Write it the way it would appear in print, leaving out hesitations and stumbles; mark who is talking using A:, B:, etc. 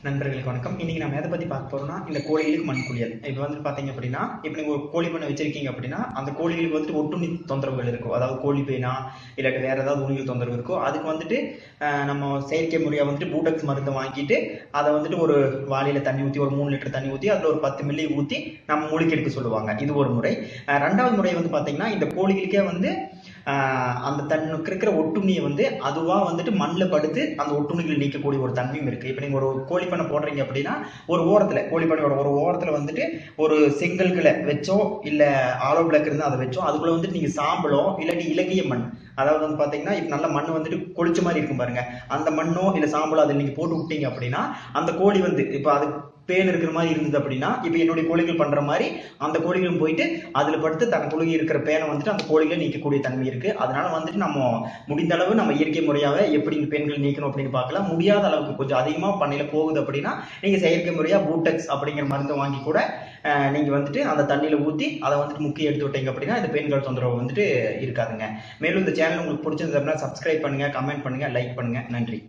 A: நண்பர்களுக்கு வணக்கம். இன்னைக்கு நம்ம எதை பத்தி பார்க்க போறோம்னா இந்த கோழிகளுக்கு மண்குளியல். இப்போ வந்து பாத்தீங்க அப்படின்னா, இப்போ நீங்க ஒரு கோழி பண்ணை வச்சிருக்கீங்க அப்படின்னா அந்த கோழிகளுக்கு வந்துட்டு ஒட்டுண்ணி தொந்தரவுகள் இருக்கும். அதாவது கோழி பேனா இல்லாட்டி வேற ஏதாவது உண்ணிகள் தொந்தரவு இருக்கும். அதுக்கு வந்துட்டு நம்ம செயற்கை முறையா வந்துட்டு பூடெக்ஸ் மருந்தை வாங்கிட்டு அதை வந்துட்டு ஒரு வாளியில தண்ணி ஊற்றி ஒரு 3 லிட்டர் தண்ணி ஊற்றி அதில் ஒரு 10 மில்லி ஊற்றி நம்ம மூலிகை எடுக்க சொல்லுவாங்க. இது ஒரு முறை. ரெண்டாவது முறை வந்து பாத்தீங்கன்னா இந்த கோழிகளுக்கே வந்து அந்த தன்னுக்கு இருக்கிற ஒட்டுண்ணியை வந்து அதுவா வந்துட்டு மண்ணில் படுத்து அந்த ஒட்டுண்ணிகளை நீக்கக்கூடிய ஒரு தன்மையும் இருக்கு. இப்போ நீங்க ஒரு கோழி பண்ணை போடுறீங்க அப்படின்னா ஒரு ஓரத்துல கோழி பண்ணையோட ஒரு ஓரத்துல வந்துட்டு ஒரு செங்கல்களை வச்சோ இல்ல ஆலோ பிளாக் இருந்தா அதை வச்சோ அதுக்குள்ள வந்துட்டு நீங்க சாம்பலோ இல்லாட்டி இலக்கிய மண், அதாவது வந்து பாத்தீங்கன்னா இப்ப நல்ல மண் வந்துட்டு கொளிச்ச மாதிரி இருக்கும் பாருங்க, அந்த மண்ணோ இல்ல சாம்பலோ அதில் நீங்க போட்டு விட்டீங்க அப்படின்னா அந்த கோழி வந்து இப்ப அது பேன் இருக்கிற மாதிரி இருந்தது அப்படின்னா இப்ப என்னுடைய கோழிகள் பண்ற மாதிரி அந்த கோழிகளும் போயிட்டு அதுல படுத்து தன் கோழி இருக்கிற பேனை வந்துட்டு அந்த கோழிகளை நீக்கக்கூடிய தன்மை இருக்கு. அதனால வந்துட்டு நம்ம முடிந்த அளவு நம்ம இயற்கை முறையாவே எப்படி இந்த பேன்கள் நீக்கணும் அப்படின்னு பார்க்கலாம். முடியாத அளவுக்கு கொஞ்சம் அதிகமா பண்ணையில போகுது அப்படின்னா நீங்க செயற்கை முறையா பூடெக்ஸ் அப்படிங்கிற மருந்தை வாங்கி கூட நீங்க வந்துட்டு அந்த தண்ணியில ஊத்தி அதை வந்துட்டு முக்கிய எடுத்து விட்டீங்க அப்படின்னா இந்த பெண்கள் தொந்தரவு வந்துட்டு இருக்காதுங்க. மேலும் இந்த சேனல் உங்களுக்கு பிடிச்சிருந்தது அப்படின்னா சப்ஸ்கிரைப் பண்ணுங்க, கமெண்ட் பண்ணுங்க, லைக் பண்ணுங்க. நன்றி.